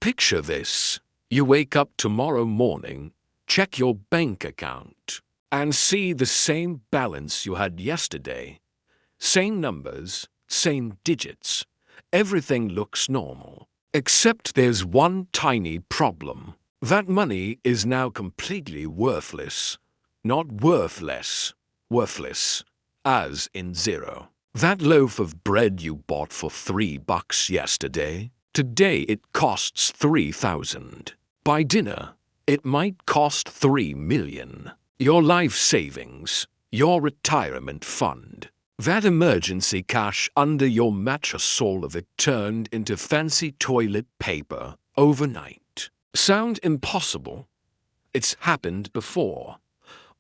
Picture this. You wake up tomorrow morning, check your bank account, and see the same balance you had yesterday. Same numbers, same digits. Everything looks normal. Except there's one tiny problem. That money is now completely worthless. Not worthless. Worthless. As in zero. That loaf of bread you bought for $3 yesterday, today it costs 3,000. By dinner, it might cost 3 million. Your life savings, your retirement fund, that emergency cash under your mattress, all of it turned into fancy toilet paper overnight. Sound impossible? It's happened before.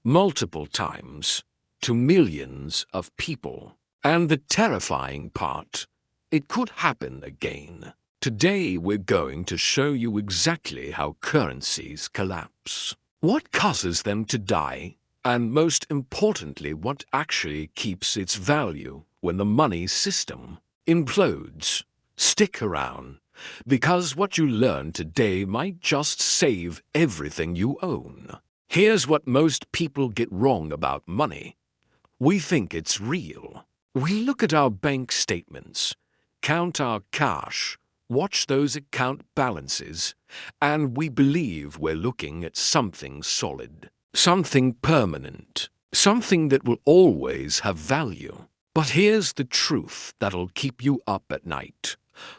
Multiple times. To millions of people. And the terrifying part, it could happen again. Today we're going to show you exactly how currencies collapse, what causes them to die, and most importantly, what actually keeps its value when the money system implodes. Stick around, because what you learn today might just save everything you own. Here's what most people get wrong about money. We think it's real. We look at our bank statements, count our cash, watch those account balances, and we believe we're looking at something solid, something permanent, something that will always have value. But here's the truth that'll keep you up at night.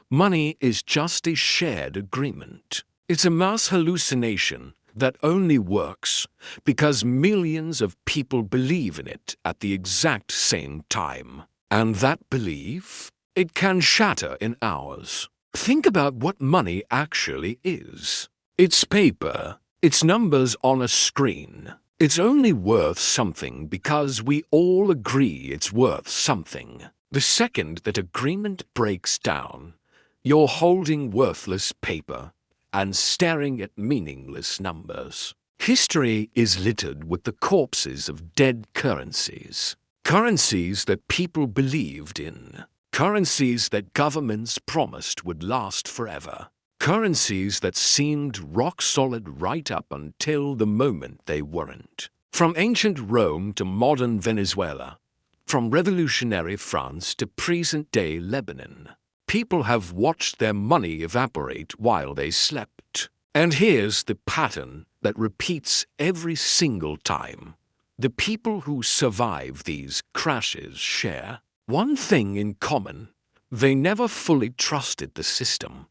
Money is just a shared agreement. It's a mass hallucination that only works because millions of people believe in it at the exact same time. And that belief, it can shatter in hours. Think about what money actually is. It's paper. It's numbers on a screen. It's only worth something because we all agree it's worth something. The second that agreement breaks down, you're holding worthless paper and staring at meaningless numbers. History is littered with the corpses of dead currencies. Currencies that people believed in. Currencies that governments promised would last forever. Currencies that seemed rock solid right up until the moment they weren't. From ancient Rome to modern Venezuela, from revolutionary France to present-day Lebanon, people have watched their money evaporate while they slept. And here's the pattern that repeats every single time. The people who survive these crashes share one thing in common. They never fully trusted the system.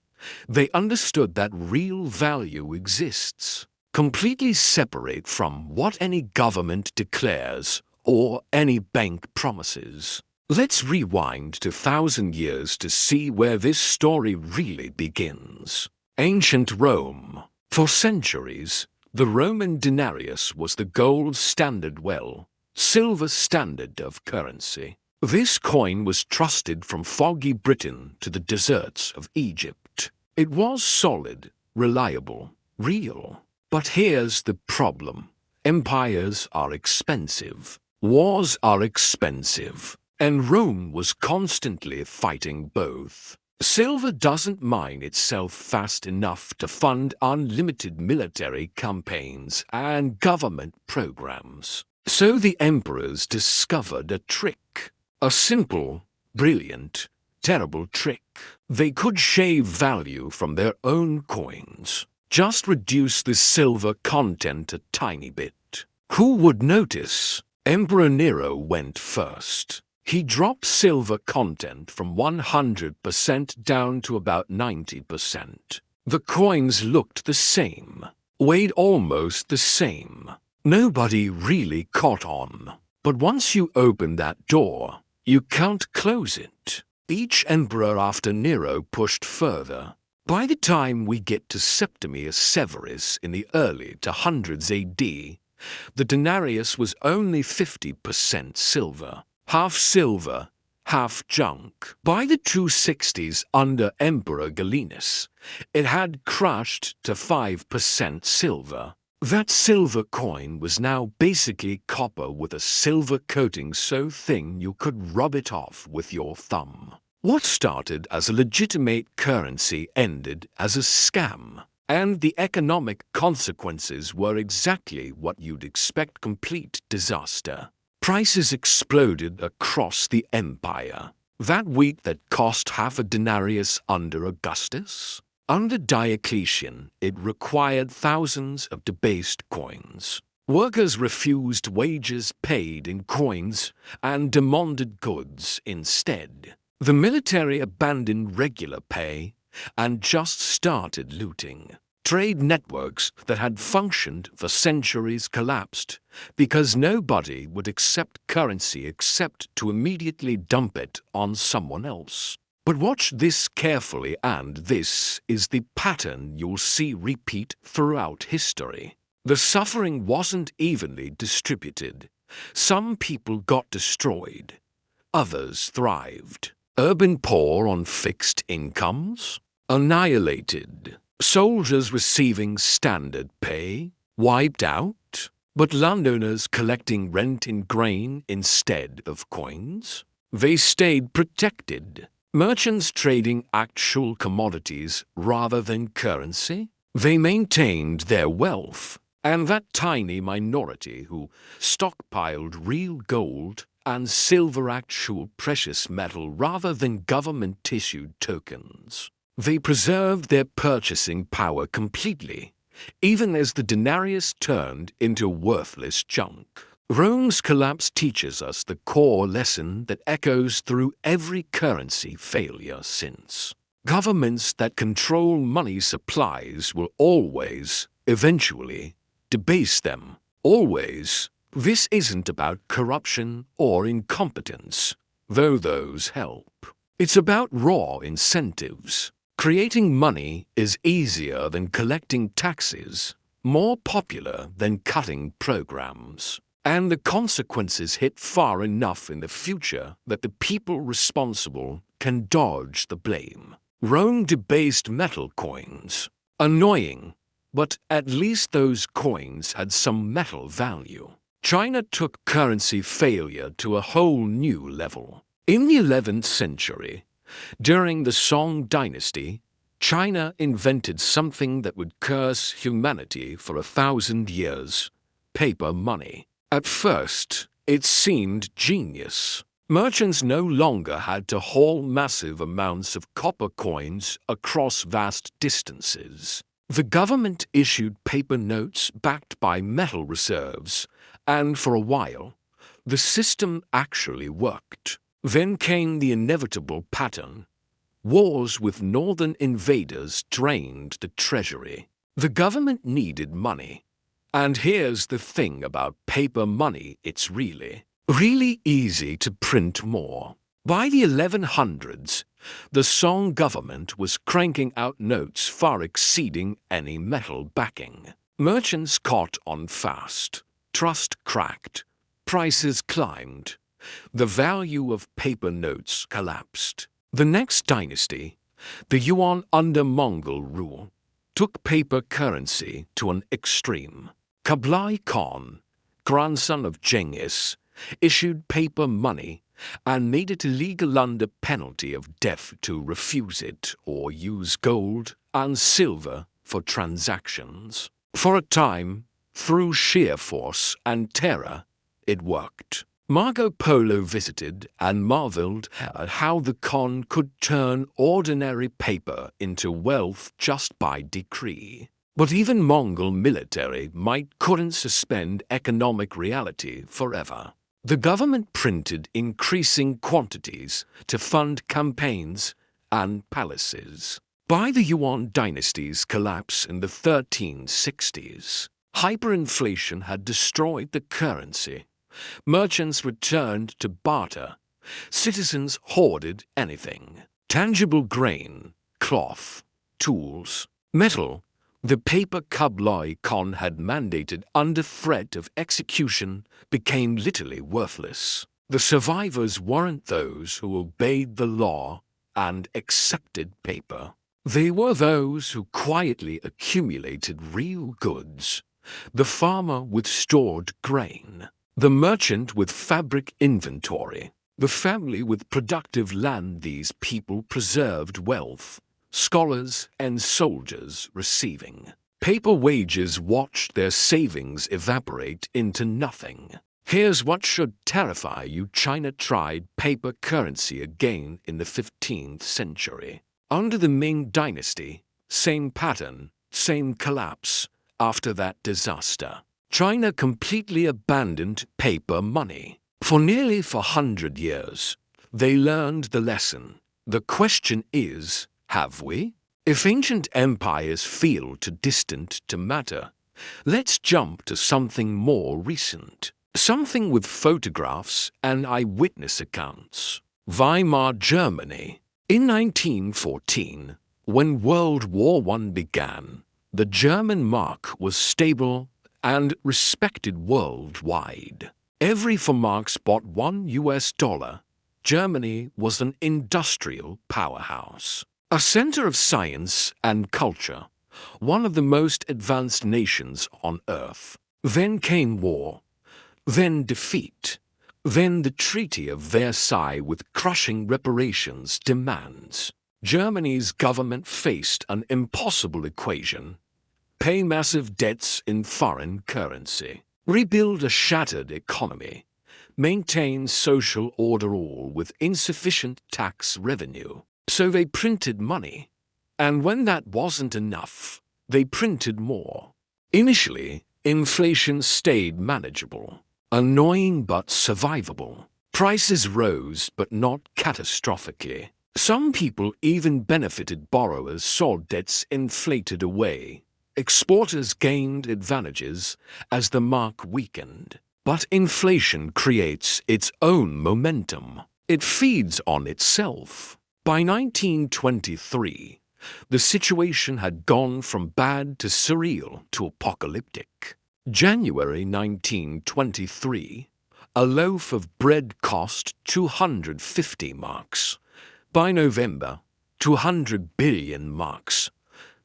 They understood that real value exists, completely separate from what any government declares or any bank promises. Let's rewind to 1,000 years to see where this story really begins. Ancient Rome. For centuries, the Roman denarius was the gold standard, silver standard of currency. This coin was trusted from foggy Britain to the deserts of Egypt. It was solid, reliable, real. But here's the problem. Empires are expensive. Wars are expensive. And Rome was constantly fighting both. Silver doesn't mine itself fast enough to fund unlimited military campaigns and government programs. So the emperors discovered a trick. A simple, brilliant, terrible trick. They could shave value from their own coins. Just reduce the silver content a tiny bit. Who would notice? Emperor Nero went first. He dropped silver content from 100% down to about 90%. The coins looked the same, weighed almost the same. Nobody really caught on. But once you open that door, you can't close it. Each emperor after Nero pushed further. By the time we get to Septimius Severus in the early to hundreds AD, the denarius was only 50% silver. Half silver, half junk. By the 260s under Emperor Gallienus, it had crashed to 5% silver. That silver coin was now basically copper with a silver coating so thin you could rub it off with your thumb. What started as a legitimate currency ended as a scam, and the economic consequences were exactly what you'd expect: complete disaster. Prices exploded across the empire. That wheat that cost half a denarius under Augustus? Under Diocletian, it required thousands of debased coins. Workers refused wages paid in coins and demanded goods instead. The military abandoned regular pay and just started looting. Trade networks that had functioned for centuries collapsed because nobody would accept currency except to immediately dump it on someone else. But watch this carefully, and this is the pattern you'll see repeat throughout history. The suffering wasn't evenly distributed. Some people got destroyed. Others thrived. Urban poor on fixed incomes? Annihilated. Soldiers receiving standard pay? Wiped out. But landowners collecting rent in grain instead of coins? They stayed protected. Merchants trading actual commodities rather than currency? They maintained their wealth. And that tiny minority who stockpiled real gold and silver, actual precious metal rather than government-issued tokens. They preserved their purchasing power completely, even as the denarius turned into worthless junk. Rome's collapse teaches us the core lesson that echoes through every currency failure since. Governments that control money supplies will always, eventually, debase them. Always. This isn't about corruption or incompetence, though those help. It's about raw incentives. Creating money is easier than collecting taxes, more popular than cutting programs. And the consequences hit far enough in the future that the people responsible can dodge the blame. Rome debased metal coins. Annoying, but at least those coins had some metal value. China took currency failure to a whole new level. In the 11th century, during the Song dynasty, China invented something that would curse humanity for 1,000 years: paper money. At first, it seemed genius. Merchants no longer had to haul massive amounts of copper coins across vast distances. The government issued paper notes backed by metal reserves, and for a while, the system actually worked. Then came the inevitable pattern. Wars with northern invaders drained the treasury. The government needed money. And here's the thing about paper money: it's really easy to print more. By the 1100s, the Song government was cranking out notes far exceeding any metal backing. Merchants caught on fast. Trust cracked. Prices climbed. The value of paper notes collapsed. The next dynasty, the Yuan under Mongol rule, took paper currency to an extreme. Kublai Khan, grandson of Genghis, issued paper money and made it illegal under penalty of death to refuse it or use gold and silver for transactions. For a time, through sheer force and terror, it worked. Marco Polo visited and marveled at how the Khan could turn ordinary paper into wealth just by decree. But even Mongol military might couldn't suspend economic reality forever. The government printed increasing quantities to fund campaigns and palaces. By the Yuan dynasty's collapse in the 1360s, hyperinflation had destroyed the currency. Merchants returned to barter. Citizens hoarded anything: tangible grain, cloth, tools, metal. The paper Kublai Khan had mandated under threat of execution became literally worthless. The survivors weren't those who obeyed the law and accepted paper. They were those who quietly accumulated real goods. The farmer with stored grain. The merchant with fabric inventory. The family with productive land, these people preserved wealth, scholars and soldiers receiving paper wages watched their savings evaporate into nothing. Here's what should terrify you. China tried paper currency again in the 15th century. Under the Ming Dynasty, same pattern, same collapse. After that disaster, China completely abandoned paper money. For nearly 400 years, they learned the lesson. The question is, have we? If ancient empires feel too distant to matter, let's jump to something more recent. Something with photographs and eyewitness accounts. Weimar Germany. In 1914, when World War I began, the German mark was stable and respected worldwide. Every 4 marks bought $1. Germany was an industrial powerhouse, a center of science and culture, one of the most advanced nations on earth. Then came war, then defeat, then the Treaty of Versailles with crushing reparations demands. Germany's government faced an impossible equation: pay massive debts in foreign currency, rebuild a shattered economy, maintain social order, all with insufficient tax revenue. So they printed money, and when that wasn't enough, they printed more. Initially, inflation stayed manageable, annoying but survivable. Prices rose, but not catastrophically. Some people even benefited. Borrowers saw debts inflated away. Exporters gained advantages as the mark weakened. But inflation creates its own momentum. It feeds on itself. By 1923, the situation had gone from bad to surreal to apocalyptic. January 1923, a loaf of bread cost 250 marks. By November, 200 billion marks.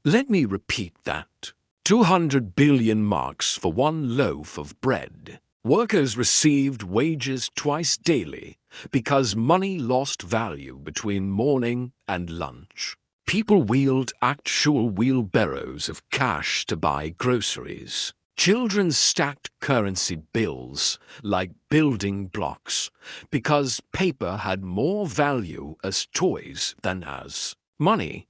Let me repeat that. 200 billion marks for one loaf of bread. Workers received wages twice daily because money lost value between morning and lunch. People wheeled actual wheelbarrows of cash to buy groceries. Children stacked currency bills like building blocks because paper had more value as toys than as money.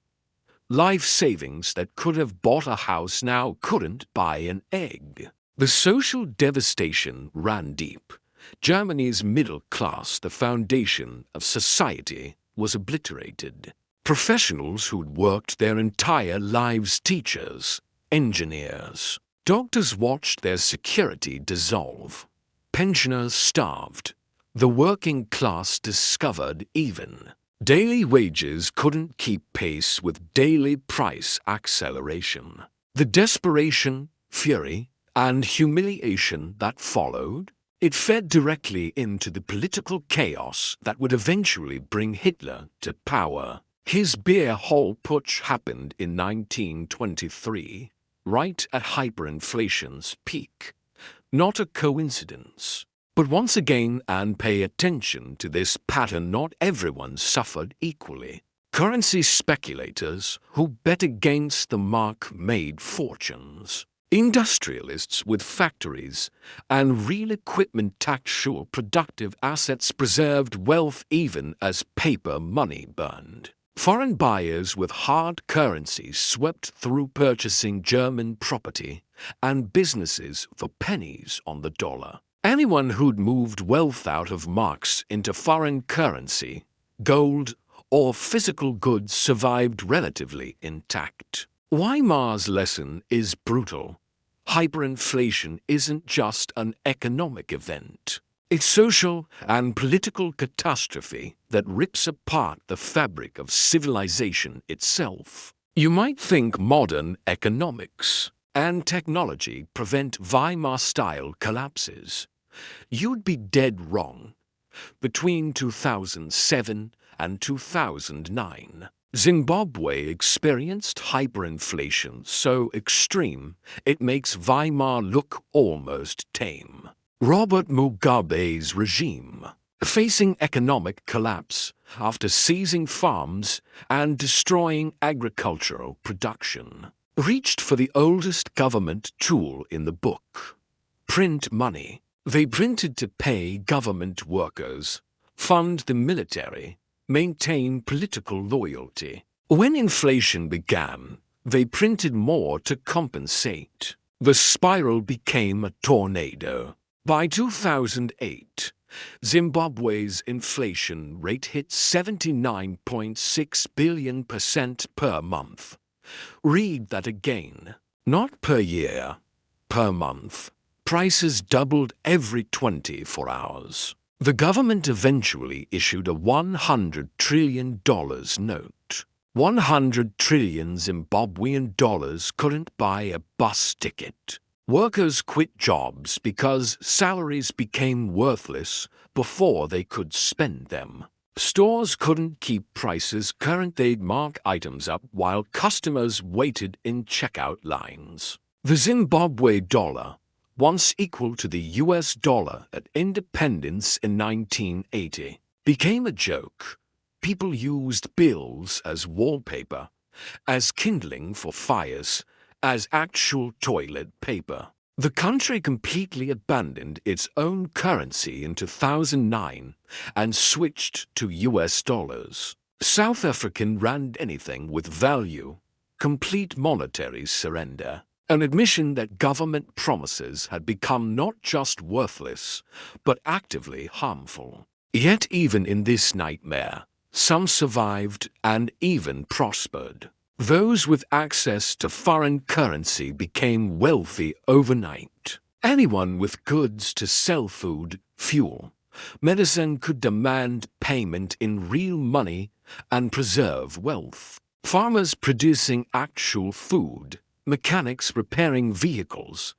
Life savings that could have bought a house now couldn't buy an egg. The social devastation ran deep. Germany's middle class, the foundation of society, was obliterated. Professionals who'd worked their entire lives, teachers, engineers, doctors, watched their security dissolve. Pensioners starved. The working class discovered even daily wages couldn't keep pace with daily price acceleration. The desperation, fury, and humiliation that followed, it fed directly into the political chaos that would eventually bring Hitler to power. His beer hall putsch happened in 1923, right at hyperinflation's peak. Not a coincidence. But once again, and pay attention to this pattern, not everyone suffered equally. Currency speculators who bet against the mark made fortunes. Industrialists with factories and real equipment, tactual productive assets, preserved wealth even as paper money burned. Foreign buyers with hard currency swept through, purchasing German property and businesses for pennies on the dollar. Anyone who'd moved wealth out of marks into foreign currency, gold, or physical goods survived relatively intact. Weimar's lesson is brutal. Hyperinflation isn't just an economic event. It's social and political catastrophe that rips apart the fabric of civilization itself. You might think modern economics and technology prevent Weimar-style collapses. You'd be dead wrong. Between 2007 and 2009, Zimbabwe experienced hyperinflation so extreme it makes Weimar look almost tame. Robert Mugabe's regime facing economic collapse after seizing farms and destroying agricultural production, reached for the oldest government tool in the book: print money. They printed to pay government workers, fund the military, maintain political loyalty. When inflation began, they printed more to compensate. The spiral became a tornado. By 2008, Zimbabwe's inflation rate hit 79.6 billion% per month. Read that again. Not per year, per month. Prices doubled every 24 hours. The government eventually issued a $100 trillion note. 100 trillion Zimbabwean dollars couldn't buy a bus ticket. Workers quit jobs because salaries became worthless before they could spend them. Stores couldn't keep prices current. They'd mark items up while customers waited in checkout lines. The Zimbabwe dollar, once equal to the US dollar at independence in 1980, became a joke. People used bills as wallpaper, as kindling for fires, as actual toilet paper. The country completely abandoned its own currency in 2009 and switched to US dollars. South African rand anything with value, complete monetary surrender. An admission that government promises had become not just worthless, but actively harmful. Yet even in this nightmare, some survived and even prospered. Those with access to foreign currency became wealthy overnight. Anyone with goods to sell food, fuel, medicine could demand payment in real money and preserve wealth. Farmers producing actual food, mechanics repairing vehicles,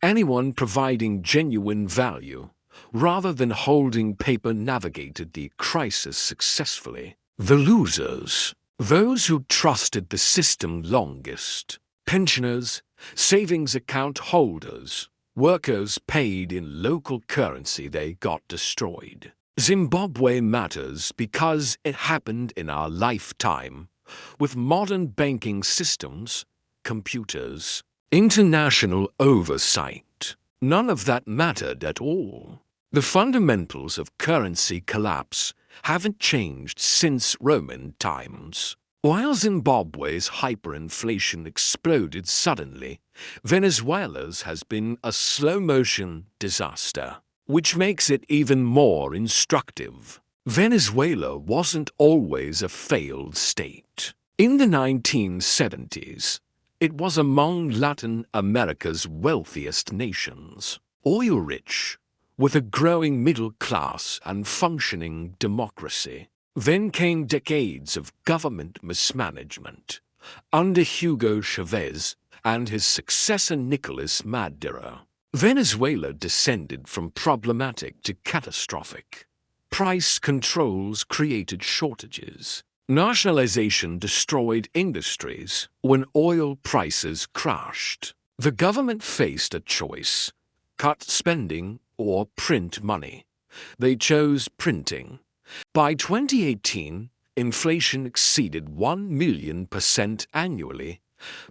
anyone providing genuine value, rather than holding paper, navigated the crisis successfully. The losers, those who trusted the system longest: pensioners, savings account holders, workers paid in local currency, they got destroyed. Zimbabwe matters because it happened in our lifetime, with modern banking systems, computers, international oversight. None of that mattered at all. The fundamentals of currency collapse haven't changed since Roman times. While Zimbabwe's hyperinflation exploded suddenly, Venezuela's has been a slow-motion disaster, which makes it even more instructive. Venezuela wasn't always a failed state. In the 1970s, it was among Latin America's wealthiest nations, oil-rich, with a growing middle class and functioning democracy. Then came decades of government mismanagement under Hugo Chavez and his successor Nicolas Maduro. Venezuela descended from problematic to catastrophic. Price controls created shortages. Nationalization destroyed industries. When oil prices crashed, the government faced a choice: cut spending or print money. They chose printing. By 2018, inflation exceeded 1 million% annually.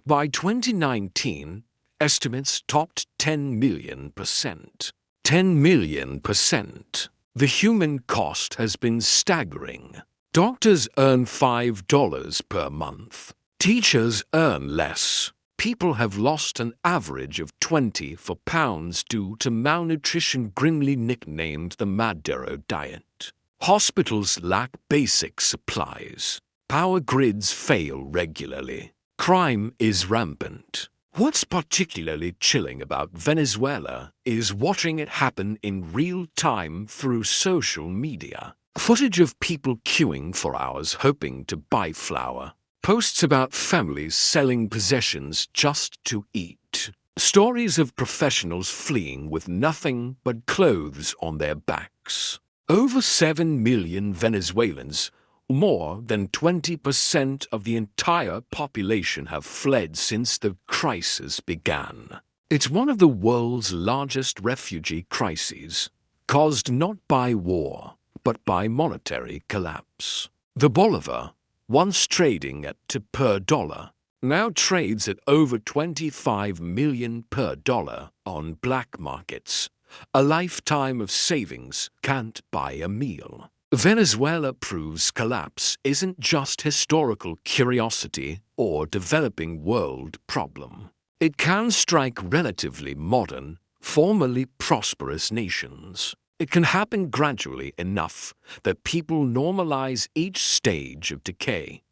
By 2019, estimates topped 10 million%. 10 million%. The human cost has been staggering. Doctors earn $5 per month. Teachers earn less. People have lost an average of 24 pounds due to malnutrition, grimly nicknamed the Maduro diet. Hospitals lack basic supplies. Power grids fail regularly. Crime is rampant. What's particularly chilling about Venezuela is watching it happen in real time through social media. Footage of people queuing for hours hoping to buy flour. Posts about families selling possessions just to eat. Stories of professionals fleeing with nothing but clothes on their backs. Over 7 million Venezuelans, more than 20% of the entire population, have fled since the crisis began. It's one of the world's largest refugee crises, caused not by war, but by monetary collapse. The Bolivar, once trading at $2 per dollar, now trades at over 25 million per dollar on black markets. A lifetime of savings can't buy a meal. Venezuela proves collapse isn't just historical curiosity or developing world problem. It can strike relatively modern, formerly prosperous nations. It can happen gradually enough that people normalize each stage of decay,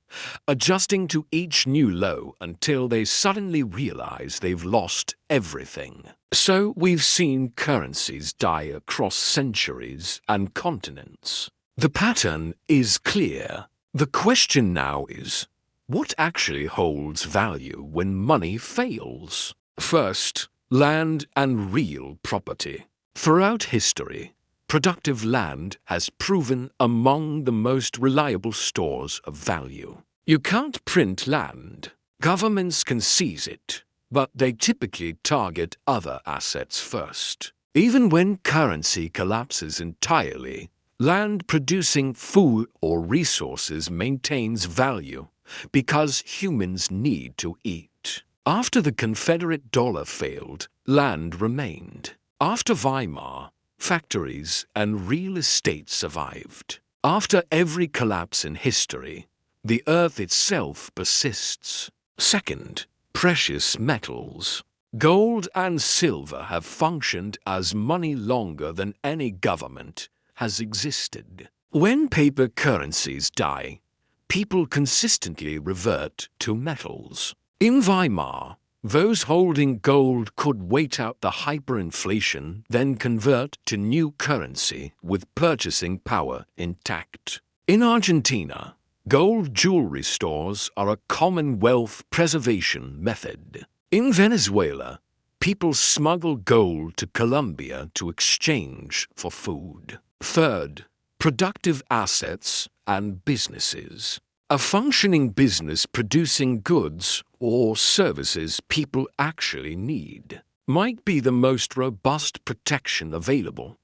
adjusting to each new low until they suddenly realize they've lost everything. So we've seen currencies die across centuries and continents. The pattern is clear. The question now is, what actually holds value when money fails? First, land and real property. Throughout history, productive land has proven among the most reliable stores of value. You can't print land. Governments can seize it, but they typically target other assets first. Even when currency collapses entirely, land producing food or resources maintains value because humans need to eat. After the Confederate dollar failed, land remained. After Weimar, factories and real estate survived. After every collapse in history, the earth itself persists. Second, precious metals. Gold and silver have functioned as money longer than any government has existed. When paper currencies die, people consistently revert to metals. In Weimar, those holding gold could wait out the hyperinflation, then convert to new currency with purchasing power intact. In Argentina, gold jewelry stores are a common wealth preservation method. In Venezuela, people smuggle gold to Colombia to exchange for food. Third, productive assets and businesses. A functioning business producing goods or services people actually need might be the most robust protection available,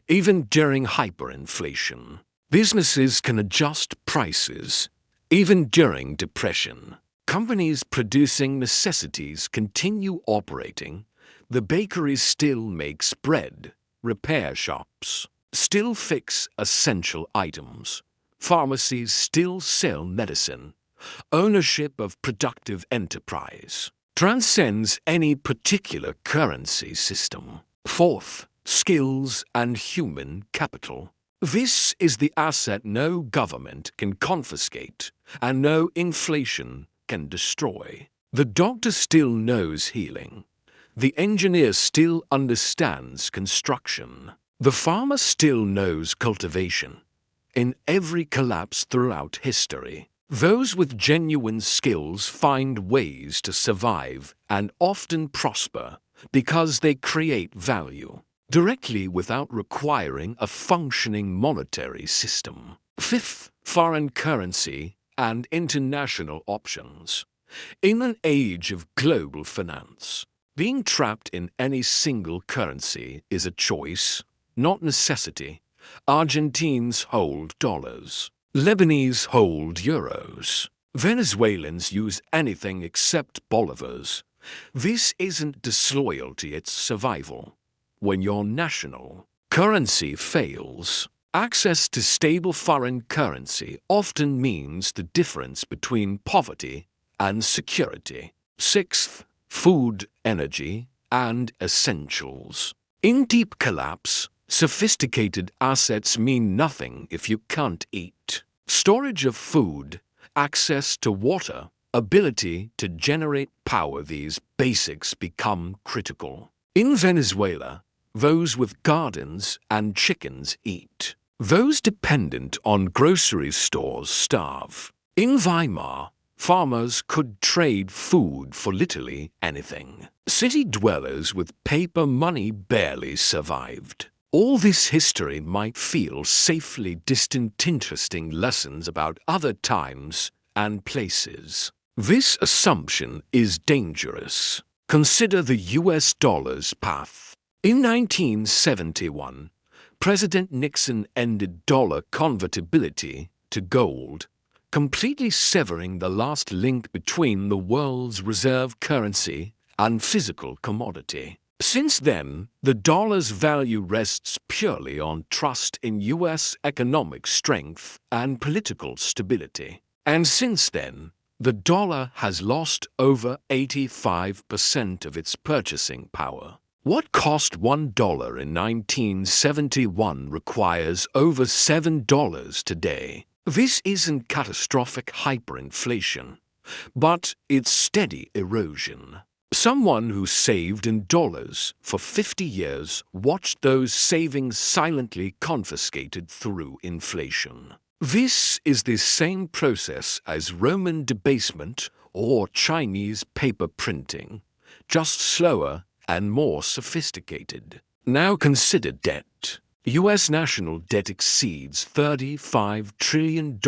even during hyperinflation. Businesses can adjust prices, even during depression. Companies producing necessities continue operating. The bakeries still make bread, repair shops still fix essential items. Pharmacies still sell medicine. Ownership of productive enterprise transcends any particular currency system. Fourth, skills and human capital. This is the asset no government can confiscate and no inflation can destroy. The doctor still knows healing. The engineer still understands construction. The farmer still knows cultivation. In every collapse throughout history, those with genuine skills find ways to survive and often prosper because they create value directly without requiring a functioning monetary system. Fifth, foreign currency and international options. In an age of global finance, being trapped in any single currency is a choice, not necessity. Argentines hold dollars. Lebanese hold euros. Venezuelans use anything except bolivars. This isn't disloyalty, it's survival. When your national currency fails, access to stable foreign currency often means the difference between poverty and security. Sixth, food, energy, and essentials. In deep collapse, sophisticated assets mean nothing if you can't eat. Storage of food, access to water, ability to generate power, these basics become critical. In Venezuela, those with gardens and chickens eat. Those dependent on grocery stores starve. In Weimar, farmers could trade food for literally anything. City dwellers with paper money barely survived. All this history might feel safely distant, interesting lessons about other times and places. This assumption is dangerous. Consider the US dollar's path. In 1971, President Nixon ended dollar convertibility to gold, completely severing the last link between the world's reserve currency and physical commodity. Since then, the dollar's value rests purely on trust in U.S. economic strength and political stability. And since then, the dollar has lost over 85% of its purchasing power. What cost $1 in 1971 requires over $7 today. This isn't catastrophic hyperinflation, but it's steady erosion. Someone who saved in dollars for 50 years watched those savings silently confiscated through inflation. This is the same process as Roman debasement or Chinese paper printing, just slower and more sophisticated. Now consider debt. U.S. national debt exceeds $35 trillion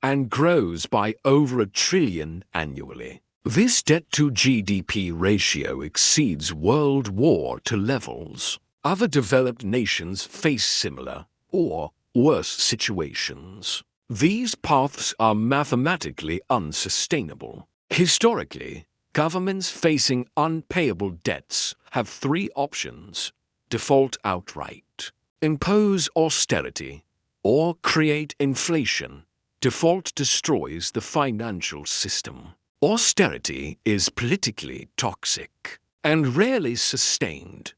and grows by over $1 trillion annually. This debt-to-GDP ratio exceeds World War II levels. Other developed nations face similar or worse situations. These paths are mathematically unsustainable. Historically, governments facing unpayable debts have three options: default outright, impose austerity, or create inflation. Default destroys the financial system. Austerity is politically toxic and rarely sustained.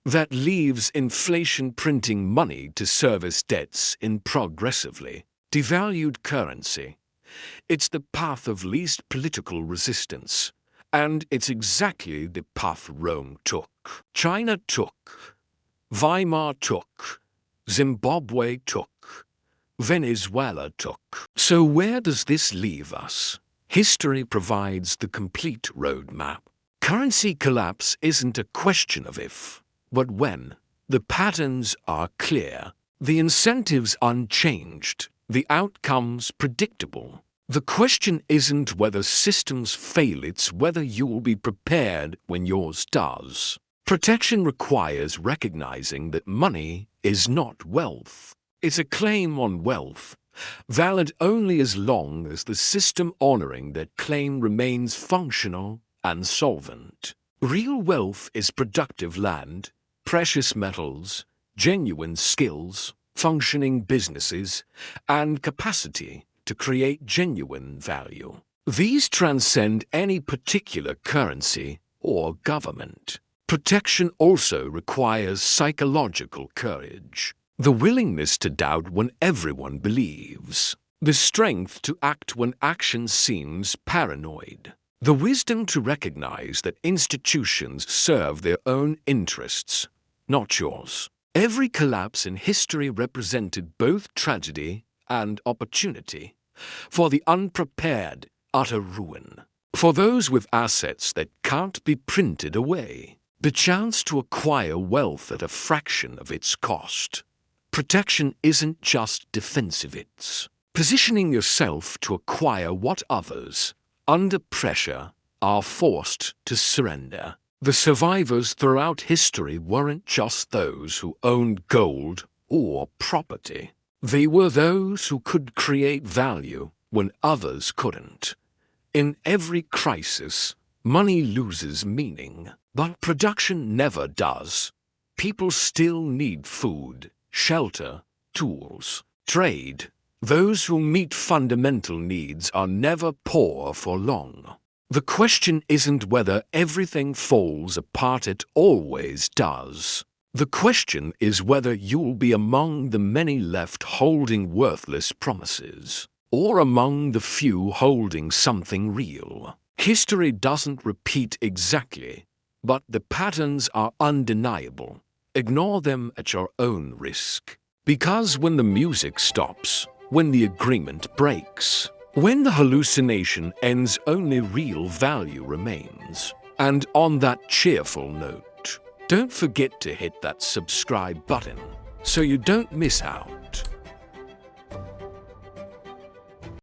That leaves inflation printing money to service debts in progressively devalued currency. It's the path of least political resistance, and it's exactly the path Rome took. China took. Weimar took. Zimbabwe took. Venezuela took. So where does this leave us? History provides the complete roadmap. Currency collapse isn't a question of if, but when. The patterns are clear, the incentives unchanged, the outcomes predictable. The question isn't whether systems fail, it's whether you'll be prepared when yours does. Protection requires recognizing that money is not wealth. It's a claim on wealth, valid only as long as the system honoring that claim remains functional and solvent. Real wealth is productive land, precious metals, genuine skills, functioning businesses, and capacity to create genuine value. These transcend any particular currency or government. Protection also requires psychological courage. The willingness to doubt when everyone believes. The strength to act when action seems paranoid. The wisdom to recognize that institutions serve their own interests, not yours. Every collapse in history represented both tragedy and opportunity. For the unprepared, utter ruin. For those with assets that can't be printed away, the chance to acquire wealth at a fraction of its cost. Protection isn't just defensive, it's positioning yourself to acquire what others, under pressure, are forced to surrender. The survivors throughout history weren't just those who owned gold or property. They were those who could create value when others couldn't. In every crisis, money loses meaning, but production never does. People still need food, shelter, tools, trade. Those who meet fundamental needs are never poor for long. The question isn't whether everything falls apart, it always does. The question is whether you'll be among the many left holding worthless promises, or among the few holding something real. History doesn't repeat exactly, but the patterns are undeniable. Ignore them at your own risk. Because when the music stops, when the agreement breaks, when the hallucination ends, only real value remains. And on that cheerful note, don't forget to hit that subscribe button so you don't miss out